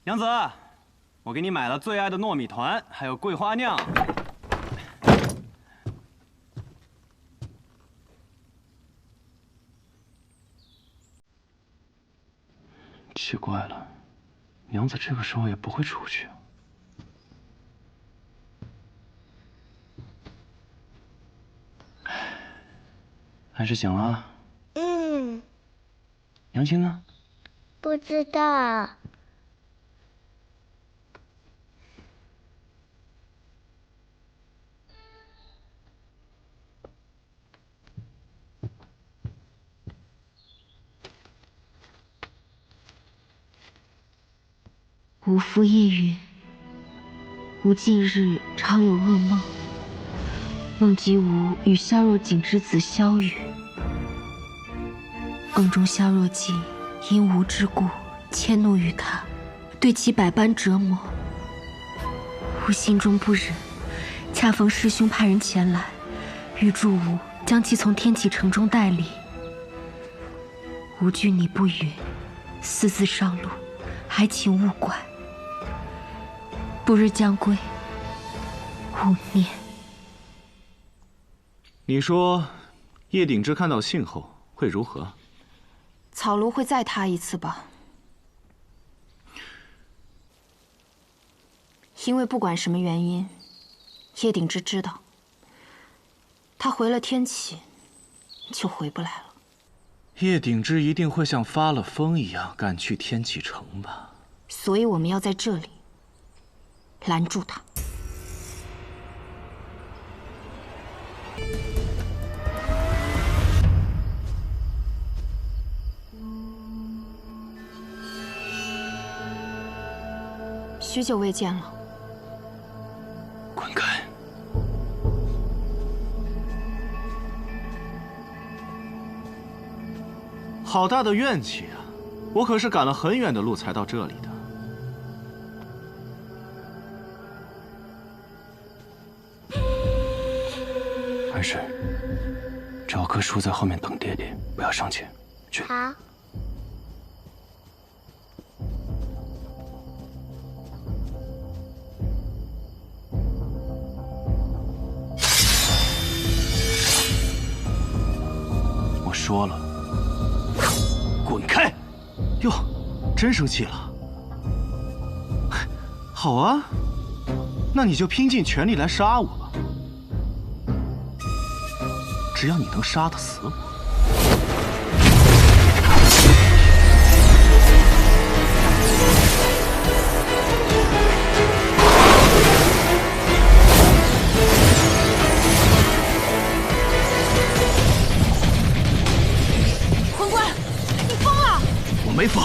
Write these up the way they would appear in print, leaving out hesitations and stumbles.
娘子，我给你买了最爱的糯米团，还有桂花酿。奇怪了，娘子这个时候也不会出去。还是醒了？娘亲呢？不知道。吾复夜云。吾近日常有噩梦，梦及吾与萧若锦之子萧雨。梦中萧若锦因吾之故迁怒于他，对其百般折磨。吾心中不忍，恰逢师兄派人前来，预祝吾将其从天启城中带离。吾距你不远，私自上路，还请勿怪。不日将归，勿念。你说，叶鼎之看到信后会如何？草庐会再踏一次吧。因为不管什么原因，叶鼎之知道，他回了天启，就回不来了。叶鼎之一定会像发了疯一样赶去天启城吧？所以我们要在这里拦住他。许久未见了。滚开！好大的怨气啊！我可是赶了很远的路才到这里的。没事，找棵树在后面等爹爹，不要上前。去。好。我说了，滚开！哟，真生气了？好啊，那你就拼尽全力来杀我吧。只要你能杀得死我。魂官，你疯了！我没疯，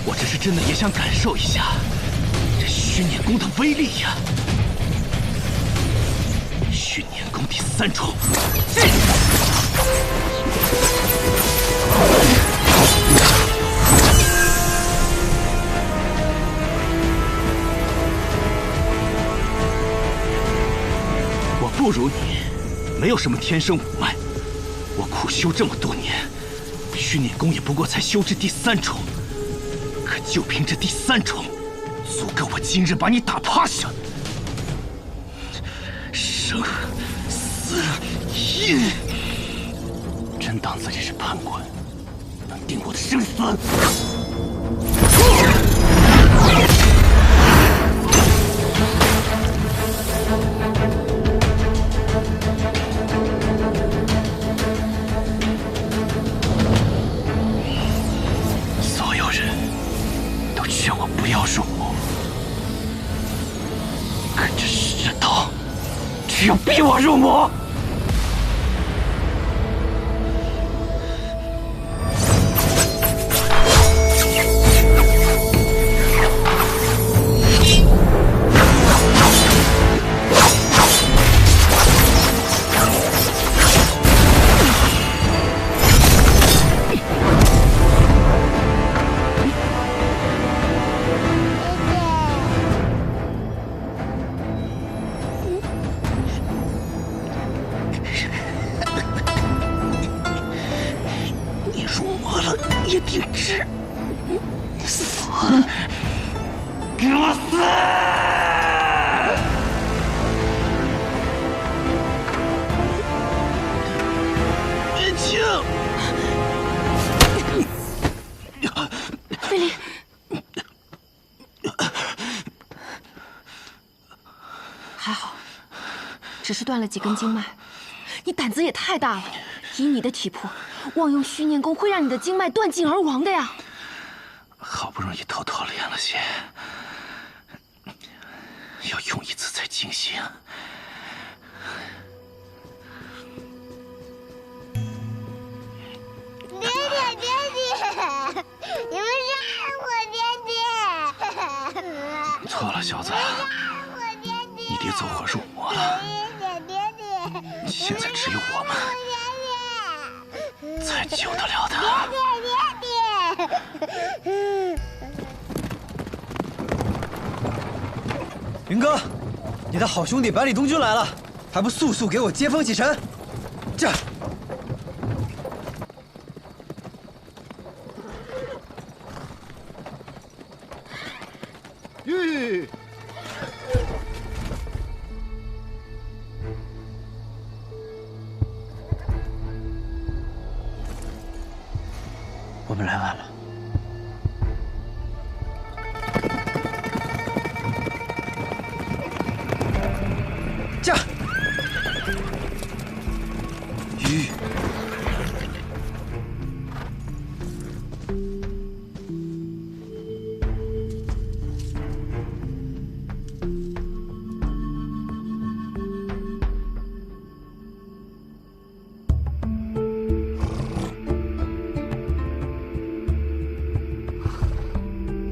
我这是真的也想感受一下这虚念功的威力呀！虚念功第3重，我不如你，没有什么天生五脉。我苦修这么多年，虚念功也不过才修至第3重，可就凭这第3重，足够我今日把你打趴下。生死印，真当自己是判官，能定我的生死？所有人都劝我不要入魔，可这世道只有逼我入魔。给我死！月清，飞离，还好，只是断了几根经脉。你胆子也太大了！以你的体魄，妄用虚念功会让你的经脉断尽而亡的呀！好不容易偷偷练了些，要用一次才尽兴。爹爹，爹爹，你们是爱我，爹爹。错了，小子，我爹爹，你爹走火入魔了，爹爹，现在只有我们爹爹，才救得了他。爹爹。云哥，你的好兄弟百里东军来了，还不速速给我接风洗尘？这。吁！我们来晚了。驾！吁！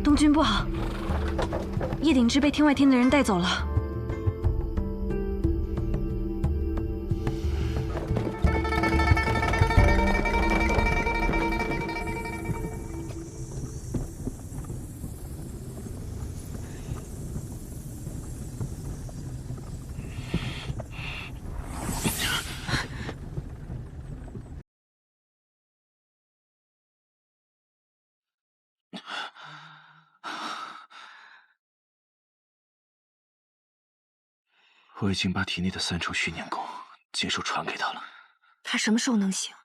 东君不好，叶鼎之被天外天的人带走了。我已经把体内的3重虚念功尽数传给他了。他什么时候能醒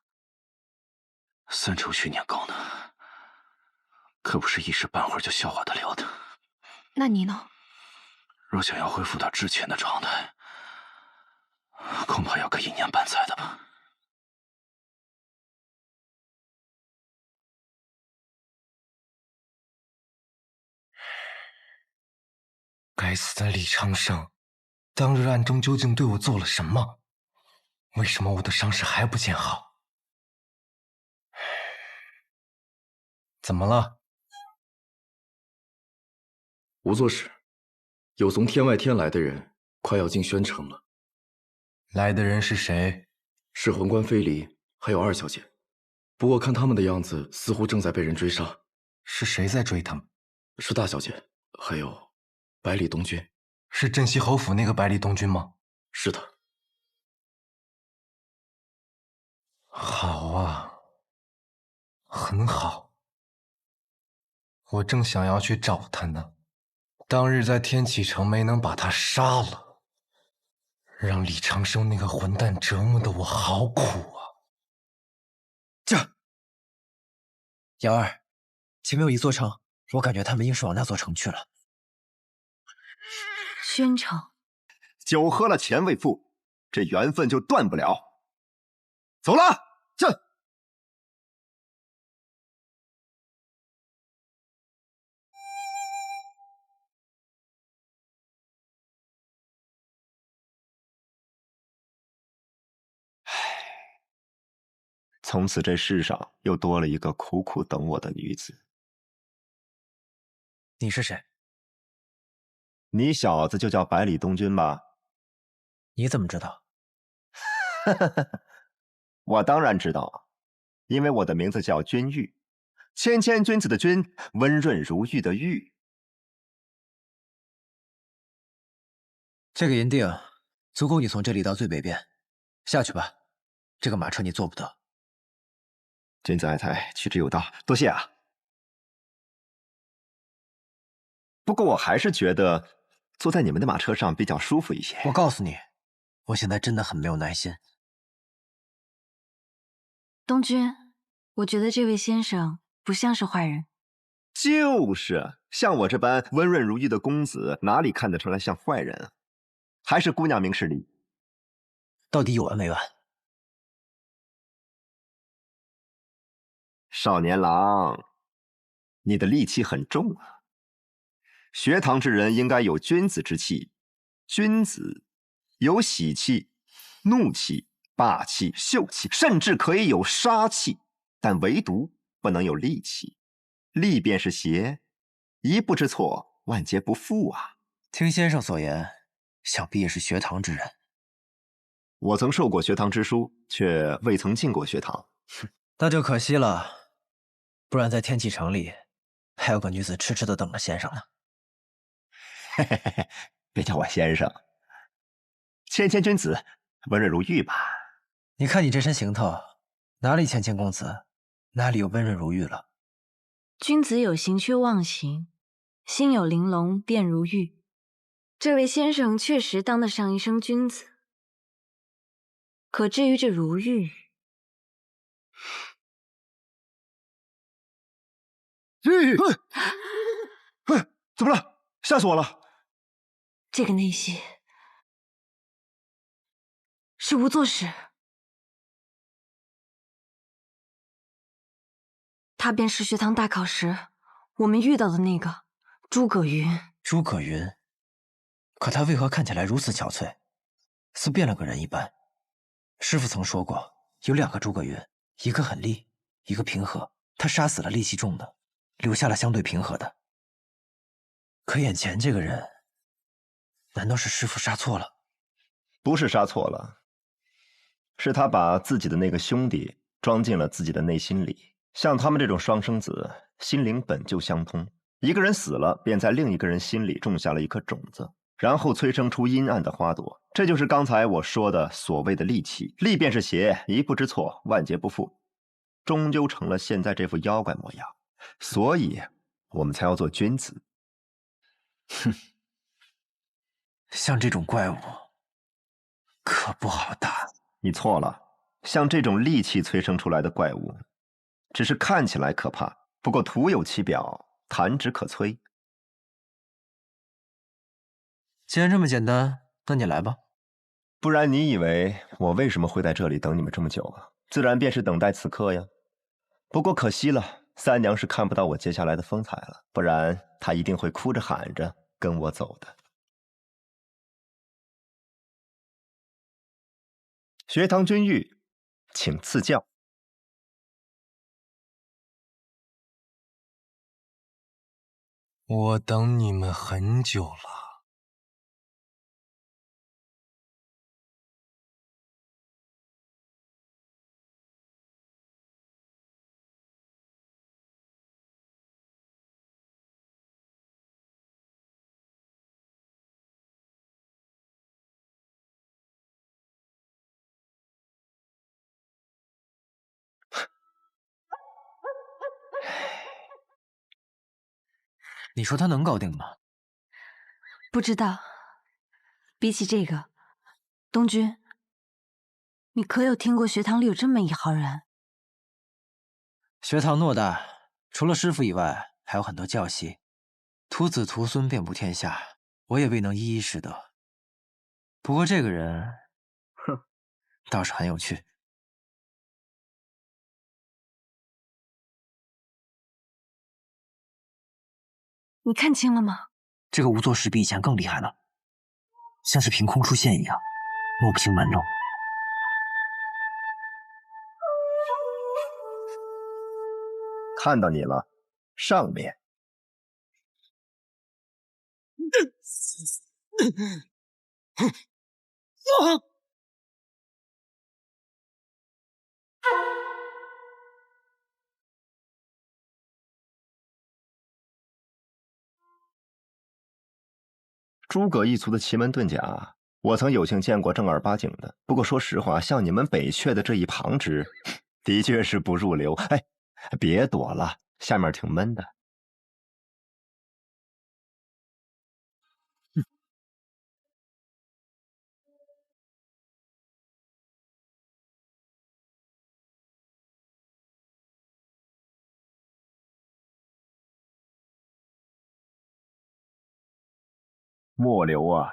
3重虚念功呢，可不是一时半会儿就消化得了的。那你呢？若想要恢复到之前的状态，恐怕要个1年半载的吧。该死的李长生，当日暗中究竟对我做了什么？为什么我的伤势还不见好？怎么了？无作事，有从天外天来的人，快要进宣城了。来的人是谁？是魂官飞离，还有2小姐。不过看他们的样子，似乎正在被人追杀。是谁在追他们？是大小姐，还有百里东军。是镇西侯府那个百里东军吗？是的。好啊，很好。我正想要去找他呢，当日在天启城没能把他杀了，让李长生那个混蛋折磨的我好苦啊！这，瑶儿，前面有一座城，我感觉他们应是往那座城去了。宣城，酒喝了钱未付，这缘分就断不了。走了，这。从此这世上又多了一个苦苦等我的女子。你是谁？你小子就叫百里东君吧？你怎么知道？我当然知道，因为我的名字叫君玉，谦谦君子的君，温润如玉的玉。这个银锭足够你从这里到最北边，下去吧。这个马车你坐不得。君子爱财，取之有道，多谢啊。不过我还是觉得坐在你们的马车上比较舒服一些。我告诉你，我现在真的很没有耐心。东君，我觉得这位先生不像是坏人。就是像我这般温润如玉的公子，哪里看得出来像坏人啊？还是姑娘明事理。到底有完没完？少年郎，你的戾气很重啊。学堂之人应该有君子之气，君子有喜气、怒气、霸气、秀气，甚至可以有杀气，但唯独不能有戾气。戾便是邪，一步之错，万劫不复啊！听先生所言，想必也是学堂之人。我曾受过学堂之书，却未曾进过学堂。那就可惜了，不然在天启城里，还有个女子痴痴的等着先生呢。嘿嘿嘿，别叫我先生，谦谦君子，温润如玉吧。你看你这身行头，哪里谦谦公子，哪里有温润如玉了？君子有形却忘形，心有玲珑便如玉。这位先生确实当得上一声君子，可至于这如玉，怎么了？吓死我了！这个内息是无作使，他便是学堂大考时我们遇到的那个诸葛云。诸葛云，可他为何看起来如此憔悴，似变了个人一般？师傅曾说过，有2个诸葛云，一个很戾，一个平和。他杀死了戾气重的，留下了相对平和的。可眼前这个人，难道是师傅杀错了？不是杀错了，是他把自己的那个兄弟装进了自己的内心里。像他们这种双生子，心灵本就相通，一个人死了，便在另一个人心里种下了一颗种子，然后催生出阴暗的花朵。这就是刚才我说的所谓的戾气。戾便是邪，一步之错，万劫不复，终究成了现在这副妖怪模样。所以我们才要做君子。哼，像这种怪物，可不好打。你错了，像这种戾气催生出来的怪物，只是看起来可怕，不过徒有其表，弹指可摧。既然这么简单，那你来吧。不然你以为我为什么会在这里等你们这么久啊？自然便是等待此刻呀。不过可惜了，三娘是看不到我接下来的风采了，不然她一定会哭着喊着跟我走的。学堂君玉，请赐教。我等你们很久了。你说他能搞定吗？不知道。比起这个，东君，你可有听过学堂里有这么一号人？学堂偌大，除了师傅以外，还有很多教习，徒子徒孙遍布天下，我也未能一一识得。不过这个人，哼，倒是很有趣。你看清了吗？这个无作使比以前更厉害了，像是凭空出现一样，摸不清门路。看到你了，上面。诸葛一族的奇门遁甲，我曾有幸见过正儿八经的。不过说实话，像你们北阙的这一旁支，的确是不入流。哎，别躲了，下面挺闷的。末流啊！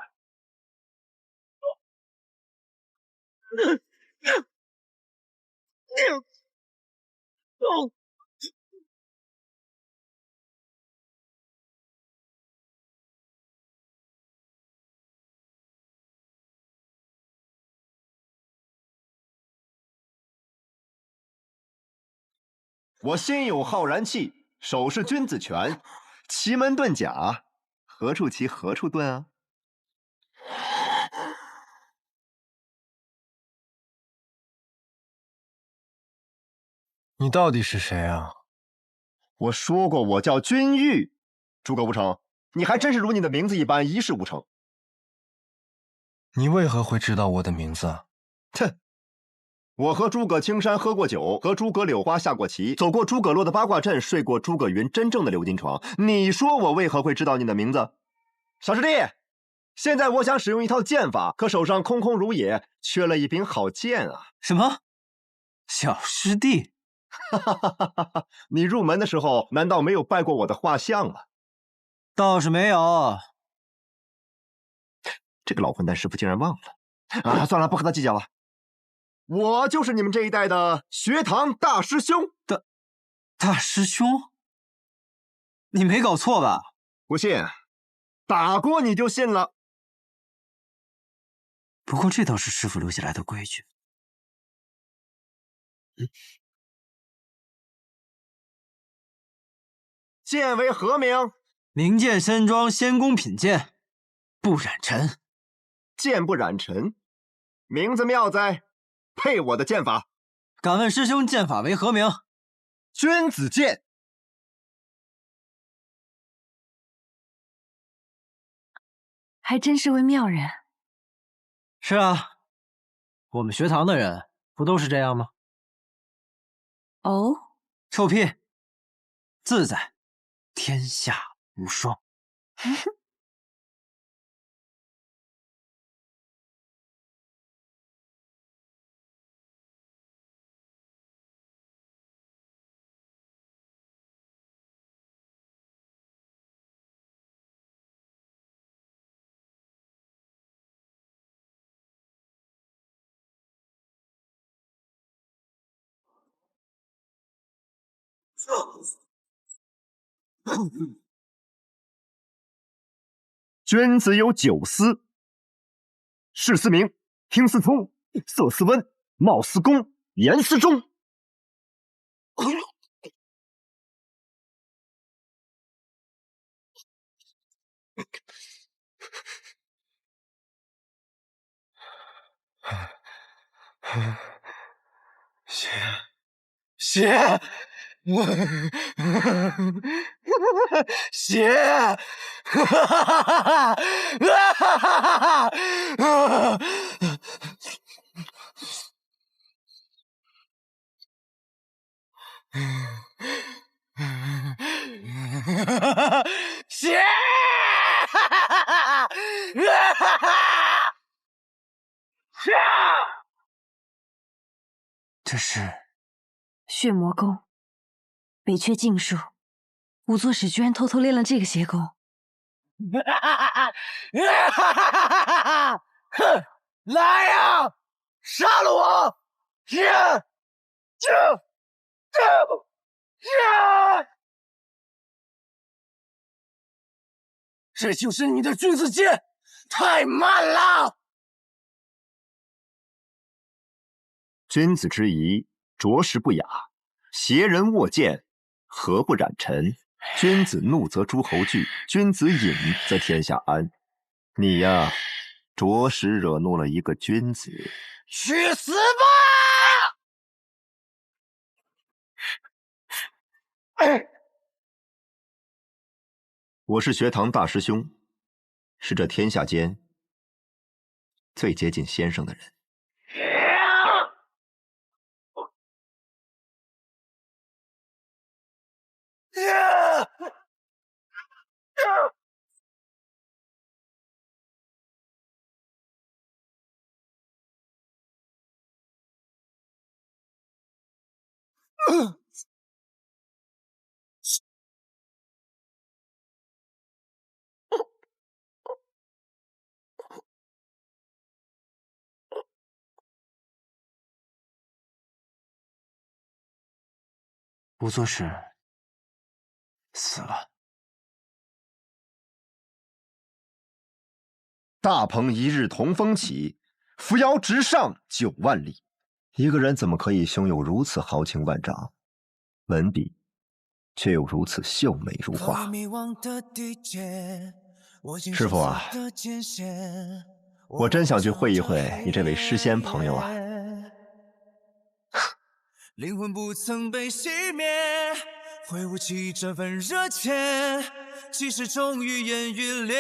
我心有浩然气，手是君子拳，奇门遁甲，何处奇何处遁啊？你到底是谁啊？我说过我叫君玉，诸葛无成，你还真是如你的名字一般一事无成。你为何会知道我的名字啊？哼！我和诸葛青山喝过酒，和诸葛柳花下过棋，走过诸葛洛的八卦阵，睡过诸葛云真正的鎏金床。你说我为何会知道你的名字？小师弟，现在我想使用一套剑法，可手上空空如也，缺了一柄好剑啊！什么？小师弟？哈哈哈哈哈！你入门的时候难道没有拜过我的画像吗？倒是没有。这个老混蛋师傅竟然忘了啊！算了，不和他计较了。我就是你们这一代的学堂大师兄。大师兄？你没搞错吧？不信，打过你就信了。不过这倒是师傅留下来的规矩。剑为何名？名剑山庄仙宫品剑，不染尘。剑不染尘，名字妙哉，配我的剑法。敢问师兄剑法为何名？君子剑。还真是位妙人。是啊，我们学堂的人不都是这样吗？哦，臭屁！自在，天下无双。君子有9思：视思明，听思聪，色思温，貌思恭，言思忠。血，血，血，这是血魔功，北阙禁术，仵作使居然偷偷练了这个邪功。哼，来呀，杀了我！这就是你的君子剑，太慢了。君子之仪，着实不雅。邪人握剑，何不染尘？君子怒则诸侯惧，君子隐则天下安。你呀，着实惹怒了一个君子。去死吧！我是学堂大师兄，是这天下间最接近先生的人。不做事，死了。大鹏一日同风起，扶摇直上9万里。一个人怎么可以胸有如此豪情万丈，文笔却又如此秀美如画？师傅啊，我真想去会一会你这位诗仙朋友啊。灵魂不曾被熄灭，挥舞起这份热切，即使终于烟雨裂。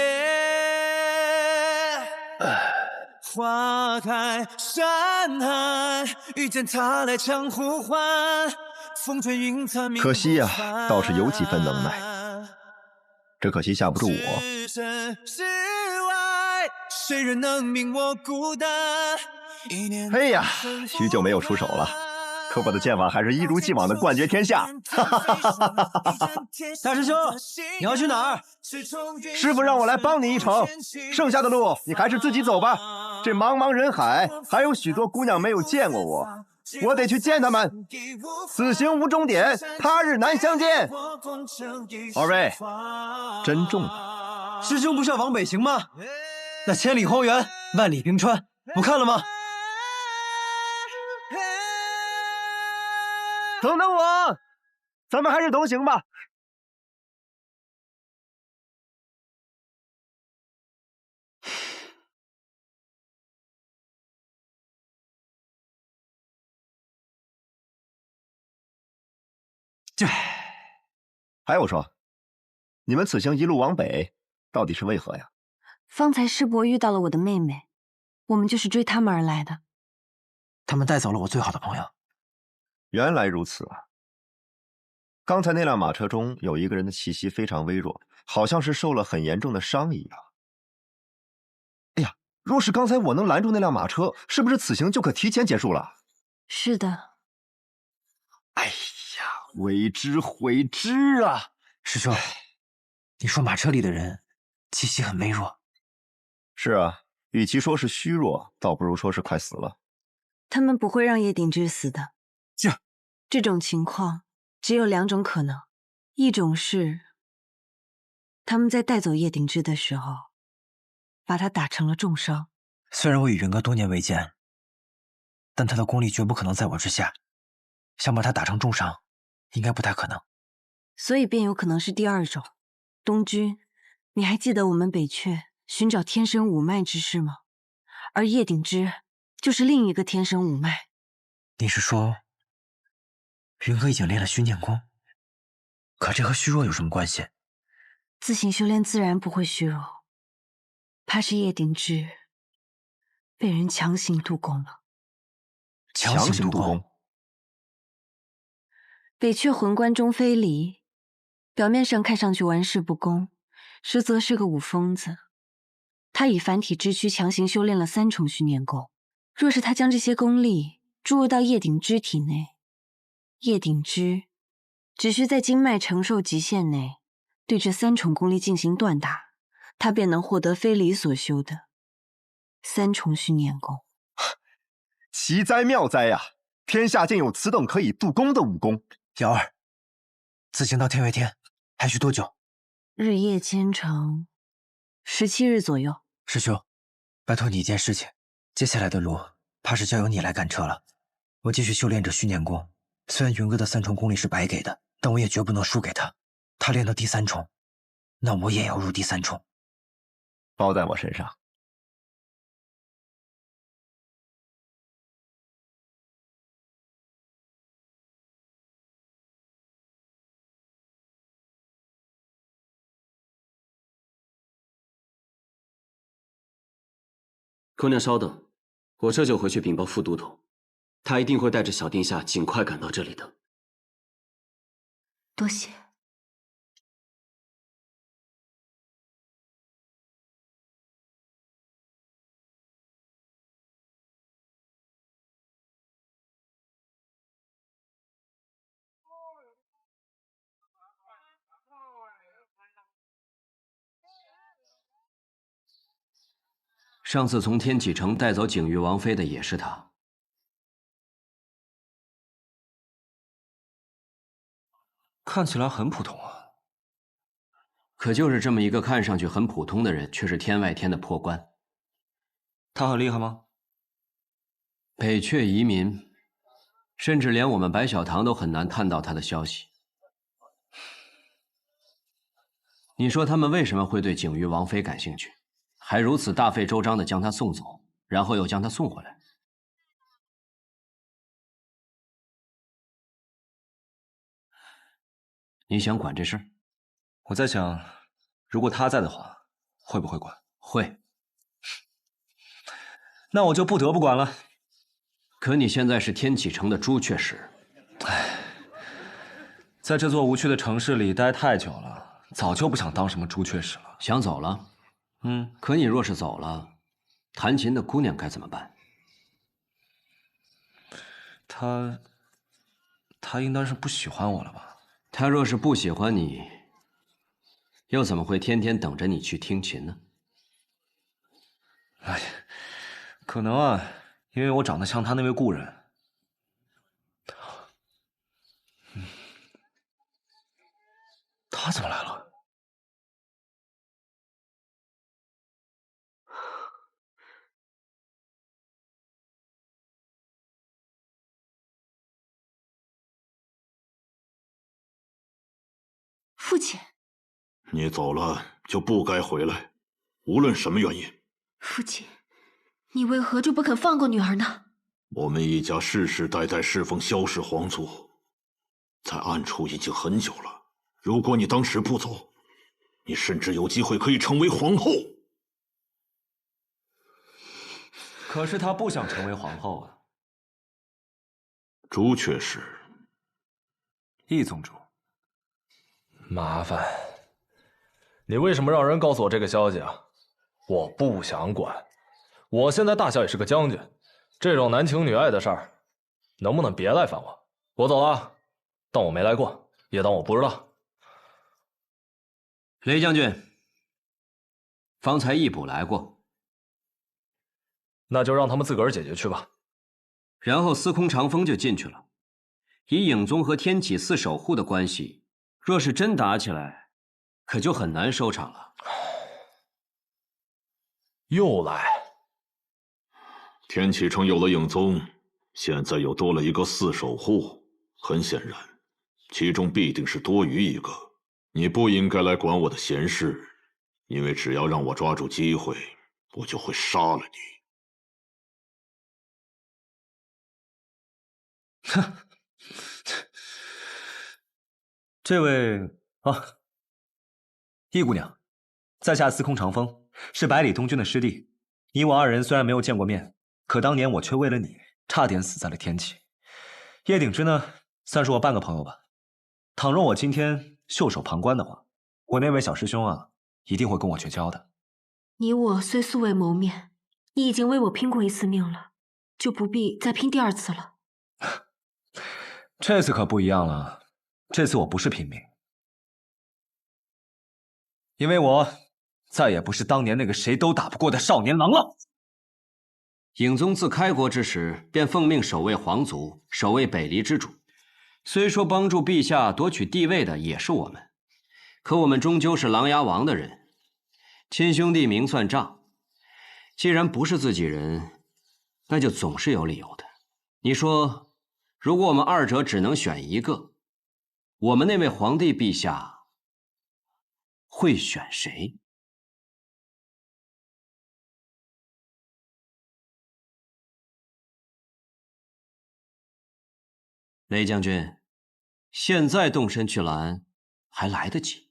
花开山海，遇见他来强呼唤，风吹云残。可惜呀，倒是有几分能耐，只可惜吓不住我。置身事外，谁人能明我孤单？哎呀，许久没有出手了，可我的剑法还是一如既往的冠绝天下。大师兄，你要去哪儿？师傅让我来帮你一程，剩下的路你还是自己走吧。这茫茫人海，还有许多姑娘没有见过我，我得去见她们。此行无终点，他日难相见。二位，珍重了。师兄不是要往北行吗？那千里荒原，万里冰川，不看了吗？等等我，咱们还是同行吧。还有说，你们此行一路往北，到底是为何呀？方才师伯遇到了我的妹妹，我们就是追他们而来的。他们带走了我最好的朋友。原来如此啊！刚才那辆马车中有一个人的气息非常微弱，好像是受了很严重的伤一样。哎呀，若是刚才我能拦住那辆马车，是不是此行就可提前结束了？是的。哎呀，为之悔之啊！师兄，你说马车里的人气息很微弱。是啊，与其说是虚弱，倒不如说是快死了。他们不会让叶鼎之死的。这种情况只有2种可能，一种是他们在带走叶鼎之的时候，把他打成了重伤。虽然我与云哥多年未见，但他的功力绝不可能在我之下，想把他打成重伤，应该不太可能。所以便有可能是第2种。东君，你还记得我们北阙寻找天生五脉之事吗？而叶鼎之就是另一个天生五脉。你是说云哥已经练了虚念功？可这和虚弱有什么关系？自行修炼自然不会虚弱，怕是叶鼎之被人强行渡宫了。强行渡宫？北阙魂关中非离，表面上看上去玩世不恭，实则是个武疯子。他以凡体之躯强行修炼了3重虚念功，若是他将这些功力注入到叶鼎之体内，叶鼎之只需在经脉承受极限内对这3重功力进行锻打，他便能获得非离所修的3重虚念功。奇哉妙哉呀！天下竟有此等可以渡宫的武功。瑶儿，此行到天外天还需多久？日夜兼程17日左右。师兄，拜托你一件事情，接下来的路怕是交由你来赶车了。我继续修炼着虚念功，虽然云哥的3重功力是白给的，但我也绝不能输给他。他练到第3重，那我也要入第3重。包在我身上。姑娘稍等，我这就回去禀报副都头，他一定会带着小殿下尽快赶到这里的。多谢。上次从天启城带走景玉王妃的也是他。看起来很普通啊。可就是这么一个看上去很普通的人，却是天外天的破关。他很厉害吗？北阙移民，甚至连我们白小堂都很难探到他的消息。你说他们为什么会对景玉王妃感兴趣，还如此大费周章地将她送走，然后又将她送回来？你想管这事儿？我在想，如果他在的话，会不会管？会。那我就不得不管了。可你现在是天启城的朱雀使，在这座无趣的城市里待太久了，早就不想当什么朱雀使了。想走了？可你若是走了，弹琴的姑娘该怎么办？她应当是不喜欢我了吧？她若是不喜欢你，又怎么会天天等着你去听琴呢？哎呀，可能啊，因为我长得像她那位故人。他怎么来了？父亲，你走了就不该回来，无论什么原因。父亲，你为何就不肯放过女儿呢？我们一家世世代代侍奉萧氏皇族，在暗处已经很久了。如果你当时不走，你甚至有机会可以成为皇后。可是她不想成为皇后啊。朱雀使，易宗主，麻烦。你为什么让人告诉我这个消息啊？我不想管。我现在大小也是个将军，这种男情女爱的事儿，能不能别来烦我？我走了，当我没来过，也当我不知道。雷将军，方才义捕来过，那就让他们自个儿解决去吧。然后司空长风就进去了。以影宗和天启四守护的关系，若是真打起来，可就很难收场了。又来。天启城有了影宗，现在又多了一个四守护，很显然，其中必定是多余一个。你不应该来管我的闲事，因为只要让我抓住机会，我就会杀了你。哼，这位易姑娘，在下司空长风，是百里东军的师弟。你我二人虽然没有见过面，可当年我却为了你差点死在了天启。叶鼎之呢，算是我半个朋友吧。倘若我今天袖手旁观的话，我那位小师兄啊，一定会跟我绝交的。你我虽素未谋面，你已经为我拼过一次命了，就不必再拼第二次了。这次可不一样了，这次我不是拼命，因为我再也不是当年那个谁都打不过的少年郎了。影宗自开国之时便奉命守卫皇族，守卫北离之主。虽说帮助陛下夺取帝位的也是我们，可我们终究是琅琊王的人，亲兄弟明算账。既然不是自己人，那就总是有理由的。你说，如果我们二者只能选一个，我们那位皇帝陛下会选谁？雷将军，现在动身去拦，还来得及。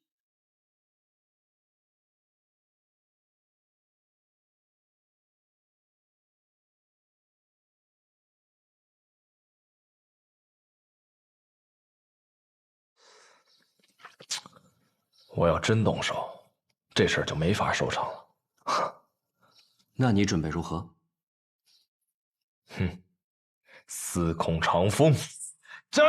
我要真动手，这事儿就没法收场了。那你准备如何？哼，司空长风，招！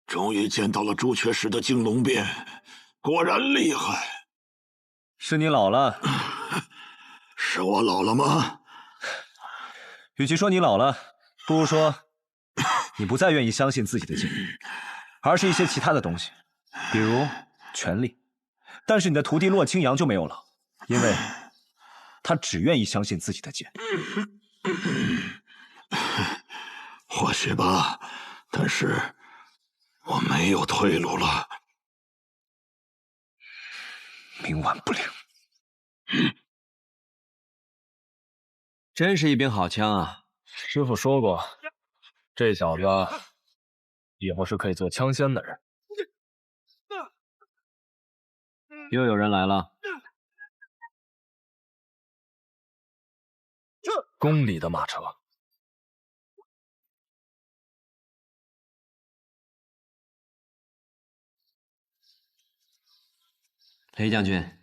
终于见到了朱雀使的惊龙鞭，果然厉害。是你老了。是我老了吗？与其说你老了，不如说你不再愿意相信自己的剑，而是一些其他的东西，比如权力。但是你的徒弟洛清扬就没有了，因为他只愿意相信自己的剑。或许吧，但是我没有退路了。冥顽不灵。真是一柄好枪啊！师傅说过，这小子以后是可以做枪仙的人。又有人来了。宫里的马车。雷将军，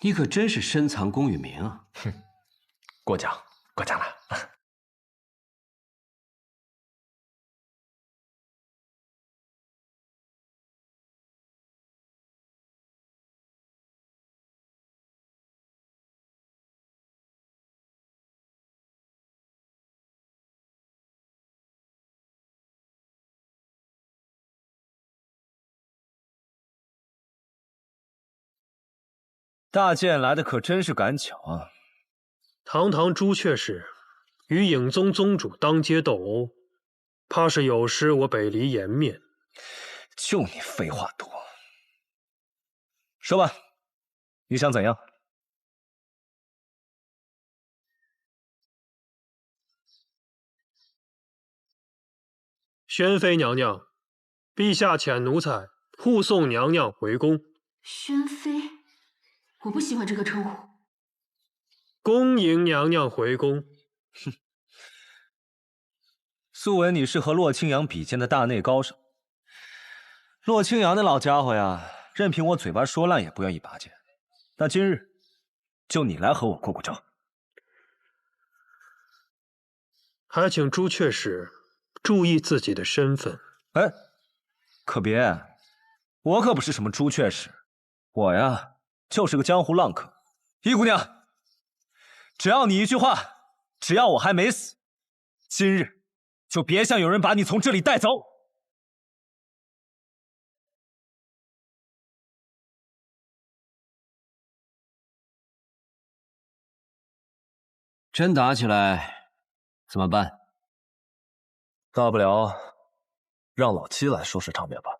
你可真是深藏功与名啊！哼，过奖了。大剑来的可真是赶巧啊！堂堂朱雀使与影宗宗主当街斗殴，怕是有失我北离颜面。就你废话多。说吧，你想怎样？宣妃娘娘，陛下遣奴才护送娘娘回宫。宣妃，我不喜欢这个称呼。恭迎娘娘回宫。哼，素闻你是和洛清扬比肩的大内高手。洛清扬那老家伙呀，任凭我嘴巴说烂也不愿意拔剑。那今日，就你来和我过过招。还请朱雀使注意自己的身份。哎，可别，我可不是什么朱雀使，我呀就是个江湖浪客。易姑娘，只要你一句话，只要我还没死，今日就别想有人把你从这里带走。真打起来怎么办？大不了让老七来收拾场面吧。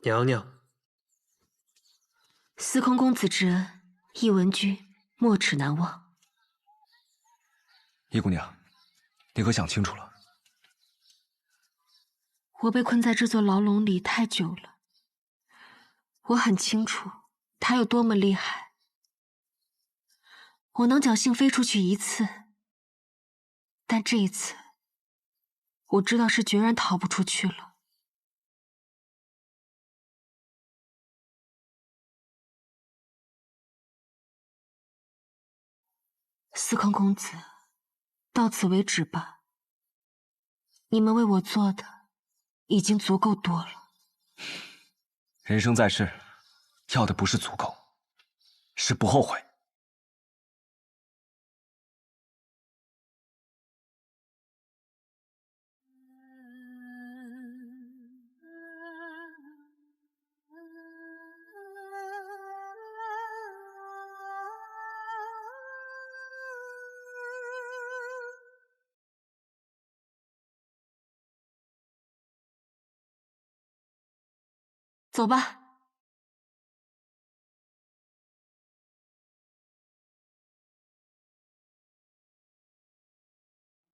娘娘，司空公子之恩，一闻君没齿难忘。易姑娘，你可想清楚了？我被困在这座牢笼里太久了，我很清楚他有多么厉害。我能侥幸飞出去一次，但这一次，我知道是决然逃不出去了。司空公子，到此为止吧。你们为我做的已经足够多了。人生在世，要的不是足够，是不后悔。走吧。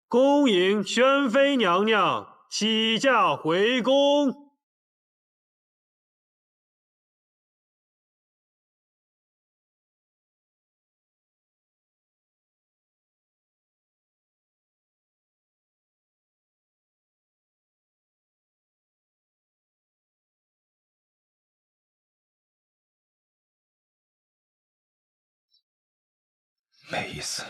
恭迎宣妃娘娘起驾回宫。没意思。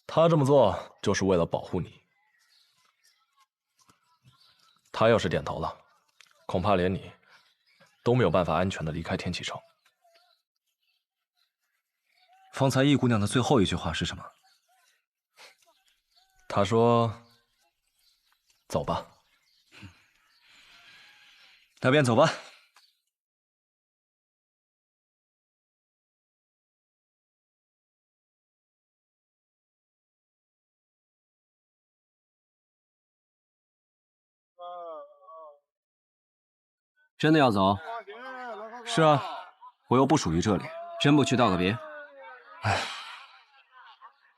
他这么做就是为了保护你。他要是点头了，恐怕连你都没有办法安全的离开天启城。方才易姑娘的最后一句话是什么？她说：“走吧。”那便走吧。真的要走？是啊，我又不属于这里，真不去道个别？唉，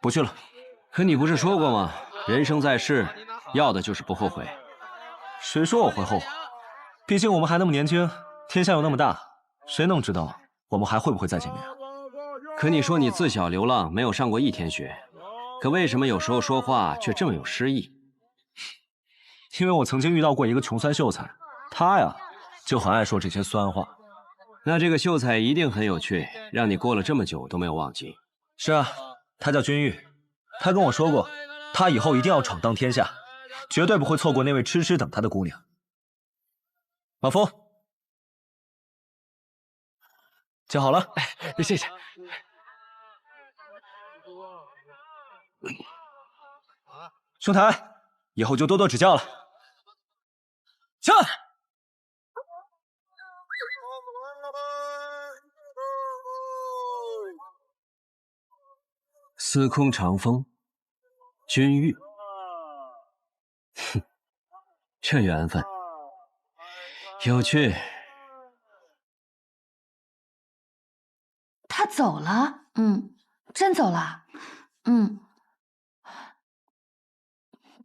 不去了。可你不是说过吗？人生在世，要的就是不后悔。谁说我会后悔？毕竟我们还那么年轻，天下又那么大，谁能知道我们还会不会再见面？可你说你自小流浪，没有上过一天学，可为什么有时候说话却这么有诗意？因为我曾经遇到过一个穷酸秀才，他呀就很爱说这些酸话。那这个秀才一定很有趣，让你过了这么久都没有忘记。是啊，他叫君玉，他跟我说过，他以后一定要闯荡天下，绝对不会错过那位痴痴等他的姑娘。马夫，叫好了。谢谢。兄台，以后就多多指教了。去。司空长风，君玉。哼，这缘分有趣。他走了？真走了？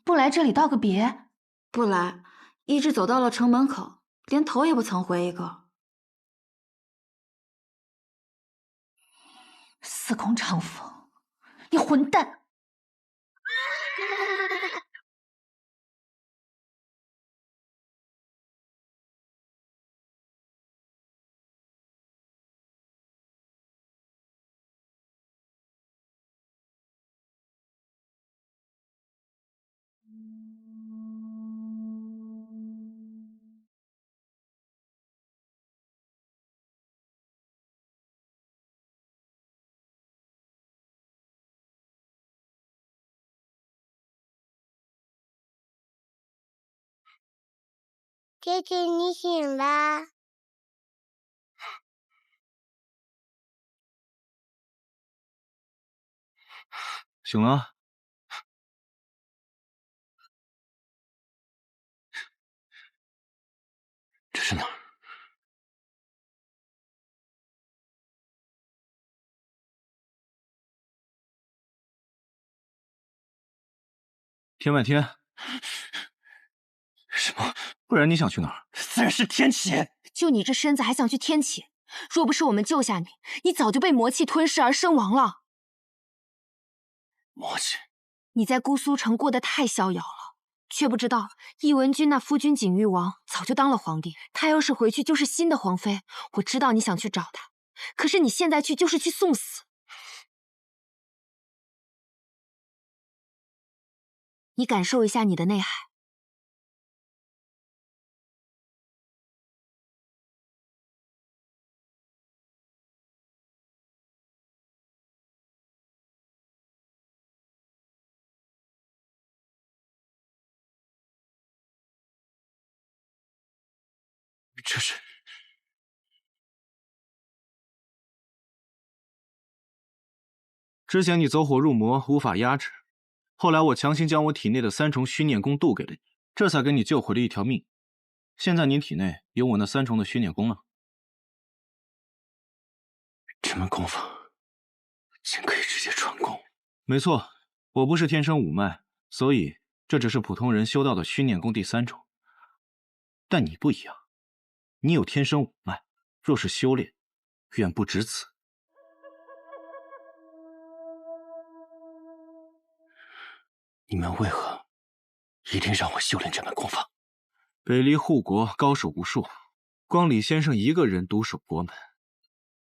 不来这里道个别？不来，一直走到了城门口，连头也不曾回一个。司空长风，你混蛋！姐姐，你醒了？醒了。这是哪儿？天外天。什么？不然你想去哪儿？自然是天启。就你这身子还想去天启？若不是我们救下你，你早就被魔气吞噬而身亡了。魔气？你在姑苏城过得太逍遥了，却不知道义文君那夫君景誉王早就当了皇帝，他要是回去就是新的皇妃。我知道你想去找他，可是你现在去就是去送死。你感受一下你的内海。这是之前你走火入魔，无法压制，后来我强行将我体内的3重虚念功渡给了你，这才给你救回了一条命。现在你体内有我那3重的虚念功了。这门功法竟可以直接传功？没错，我不是天生五脉，所以这只是普通人修到的虚念功第3重。但你不一样，你有天生五脉，若是修炼，远不止此。你们为何一定让我修炼这门功法？北离护国高手无数，光李先生一个人独守国门，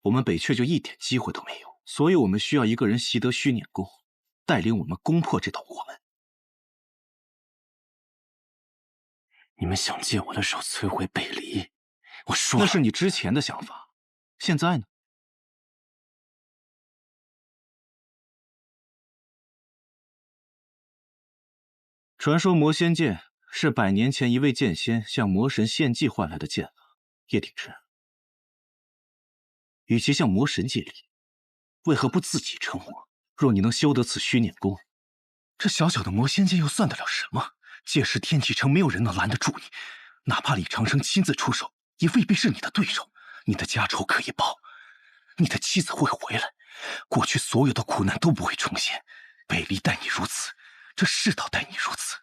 我们北阙就一点机会都没有。所以我们需要一个人习得虚碾功，带领我们攻破这道国门。你们想借我的手摧毁北离，我说了，那是你之前的想法，现在呢？传说魔仙剑是100年前一位剑仙向魔神献祭换来的剑法，叶鼎之，与其向魔神借力，为何不自己成魔？若你能修得此虚碾功，这小小的魔仙剑又算得了什么？届时天启城没有人能拦得住你，哪怕李长生亲自出手，也未必是你的对手。你的家仇可以报，你的妻子会回来，过去所有的苦难都不会重现。北离待你如此，这世道待你如此，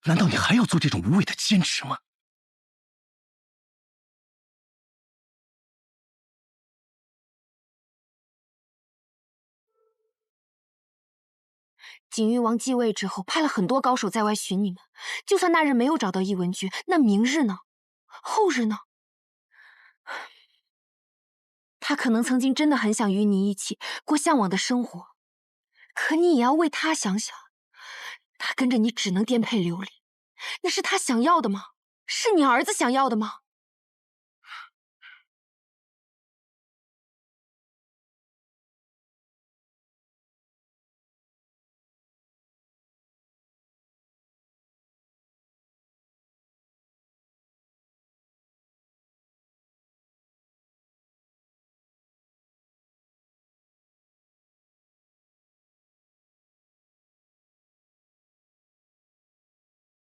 难道你还要做这种无谓的坚持吗？景誉王继位之后，派了很多高手在外寻你们。就算那日没有找到一文君，那明日呢？后日呢？他可能曾经真的很想与你一起过向往的生活，可你也要为他想想。他跟着你只能颠沛流离，那是他想要的吗？是你儿子想要的吗？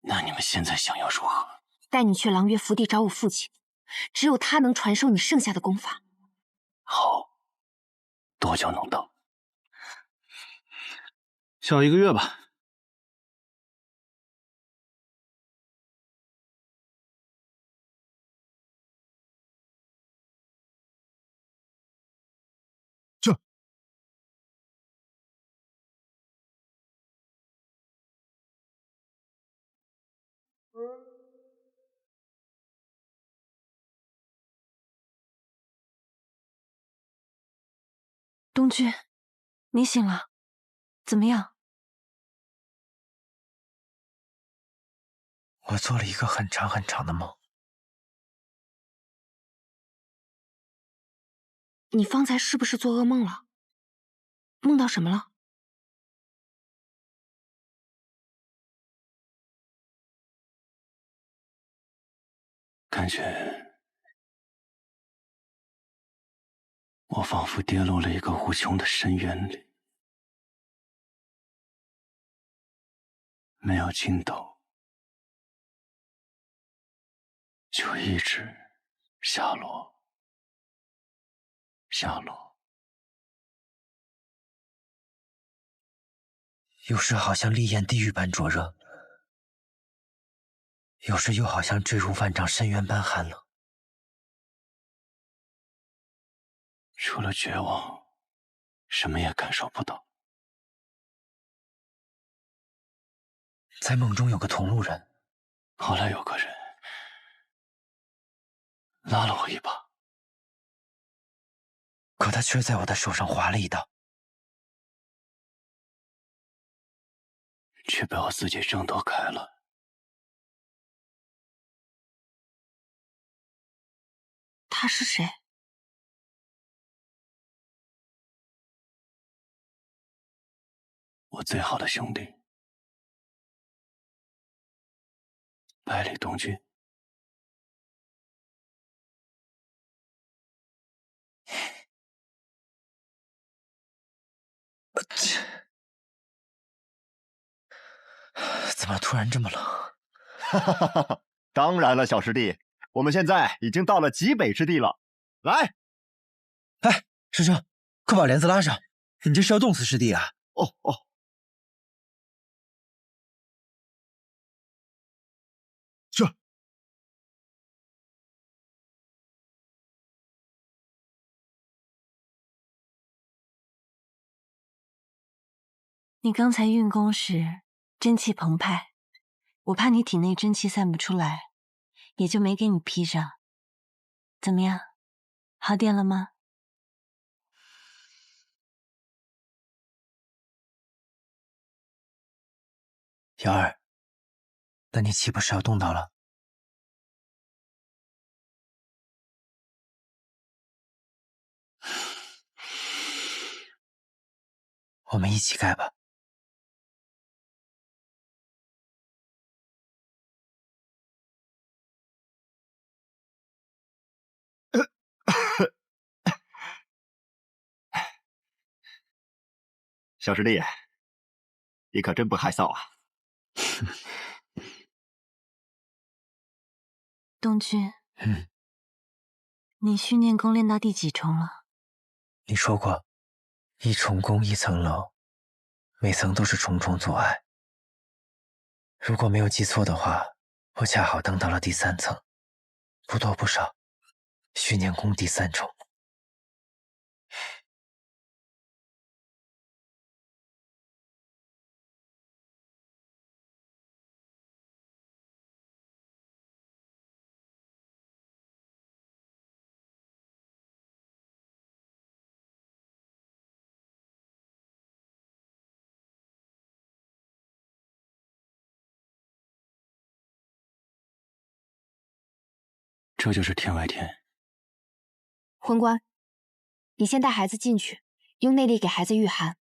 那你们现在想要如何？带你去狼岳福地找我父亲，只有他能传授你剩下的功法。好，多久能到？小1个月吧。这。东君，你醒了，怎么样？我做了一个很长很长的梦。你方才是不是做噩梦了？梦到什么了？感觉我仿佛跌落了一个无穷的深渊里，没有尽头，就一直下落，下落。有时好像烈焰地狱般灼热，有时又好像坠入万丈深渊般寒冷。除了绝望，什么也感受不到。在梦中有个同路人，后来有个人拉了我一把，可他却在我的手上划了一道，却被我自己挣脱开了。他是谁？我最好的兄弟，百里东君。怎么突然这么冷？哈哈哈哈！当然了，小师弟，我们现在已经到了极北之地了。来，哎，师兄，快把帘子拉上！你这是要冻死师弟啊！哦哦。这。你刚才运功时真气澎湃，我怕你体内真气散不出来，也就没给你披上。怎么样，好点了吗？瑶儿，那你岂不是要动刀了？我们一起盖吧。小师弟，你可真不害臊啊！东君，你训练功练到第几重了？你说过，一重功一层楼，每层都是重重阻碍。如果没有记错的话，我恰好登到了第3层，不多不少，训练功第3重。这就是天外天。魂官，你先带孩子进去，用内力给孩子御寒。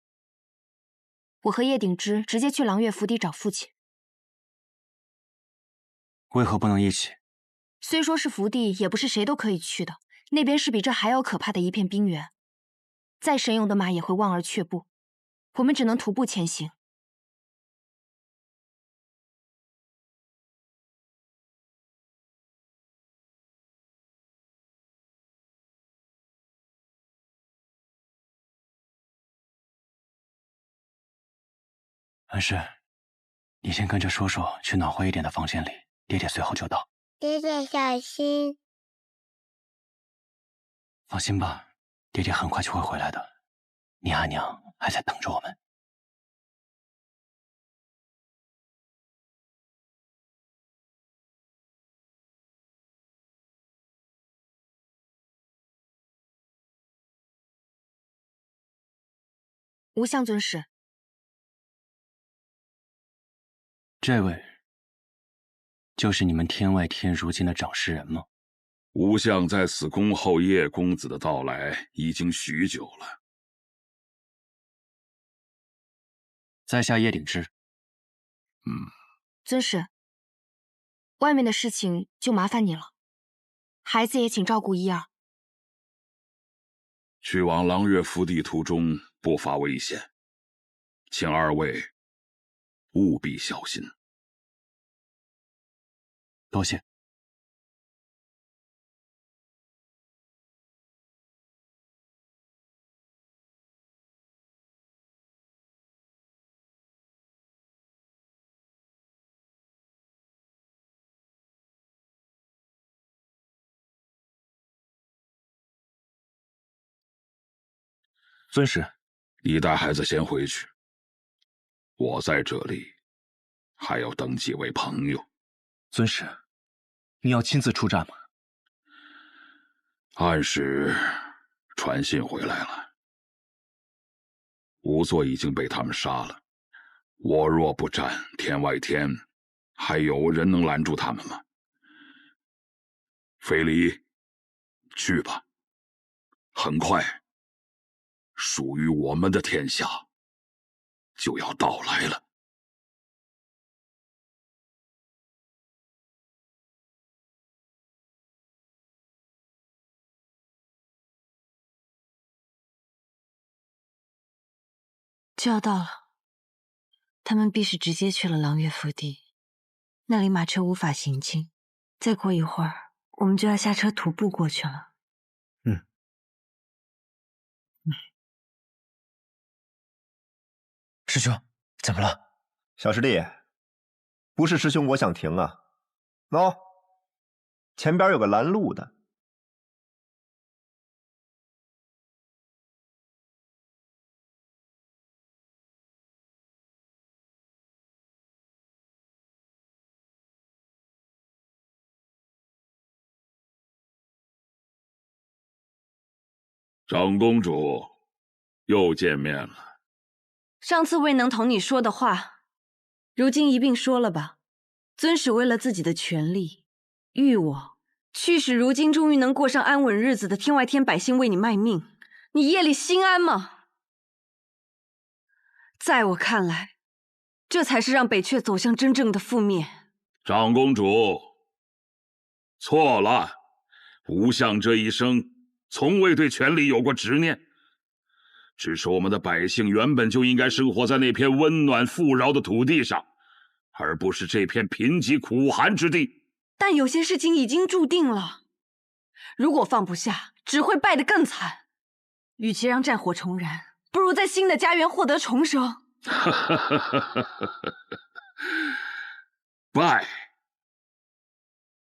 我和叶鼎之直接去狼月府邸找父亲。为何不能一起？虽说是福地，也不是谁都可以去的。那边是比这还要可怕的一片冰原，再神勇的马也会望而却步。我们只能徒步前行。安氏，你先跟着叔叔去暖和一点的房间里，爹爹随后就到。爹爹小心。放心吧，爹爹很快就会回来的。你阿娘还在等着我们。无相尊使，这位就是你们天外天如今的掌事人吗？吾相在此恭候叶公子的到来已经许久了。在下叶鼎之。尊使，外面的事情就麻烦你了，孩子也请照顾一二。去往狼月福地途中不乏危险，请二位务必小心。多谢。尊使，你带孩子先回去，我在这里还要等几位朋友。尊使，你要亲自出战吗？暗使传信回来了，仵作已经被他们杀了。我若不战，天外天还有人能拦住他们吗？飞离，去吧，很快属于我们的天下就要到来了。就要到了，他们必是直接去了狼月福地，那里马车无法行进，再过一会儿，我们就要下车徒步过去了。师兄，怎么了？小师弟，不是师兄我想停啊，喏，前边有个拦路的。长公主，又见面了。上次未能同你说的话，如今一并说了吧。尊使为了自己的权利，欲我去使如今终于能过上安稳日子的天外天百姓为你卖命，你夜里心安吗？在我看来，这才是让北阙走向真正的覆灭。长公主，错了，吴相这一生从未对权力有过执念，只是我们的百姓原本就应该生活在那片温暖富饶的土地上，而不是这片贫瘠苦寒之地。但有些事情已经注定了，如果放不下，只会败得更惨。与其让战火重燃，不如在新的家园获得重生。败，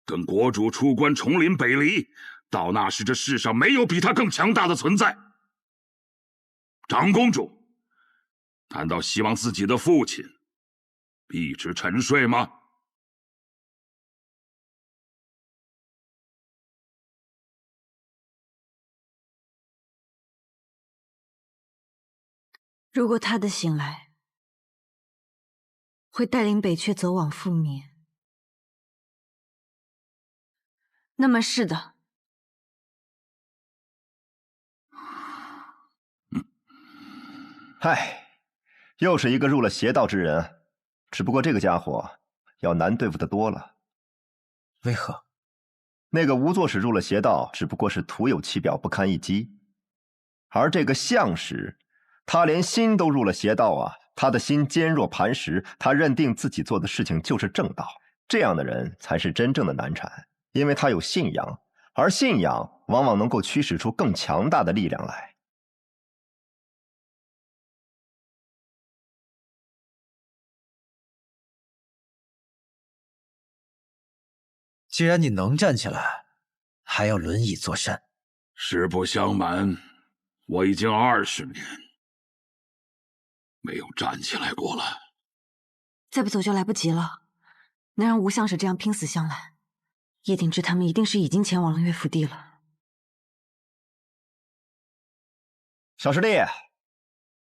跟国主出关重临北离，到那时这世上没有比他更强大的存在。长公主，难道希望自己的父亲一直沉睡吗？如果他的醒来会带领北阙走往覆灭，那么是的。唉，又是一个入了邪道之人，只不过这个家伙要难对付的多了。为何？那个吴作使入了邪道，只不过是徒有其表，不堪一击，而这个相使，他连心都入了邪道啊！他的心坚若磐石，他认定自己做的事情就是正道。这样的人才是真正的难产，因为他有信仰，而信仰往往能够驱使出更强大的力量来。既然你能站起来，还要轮椅作甚？实不相瞒，我已经20年没有站起来过了。再不走就来不及了。能让吴相使这样拼死相拦，叶鼎之他们一定是已经前往了乐府地了。小师弟，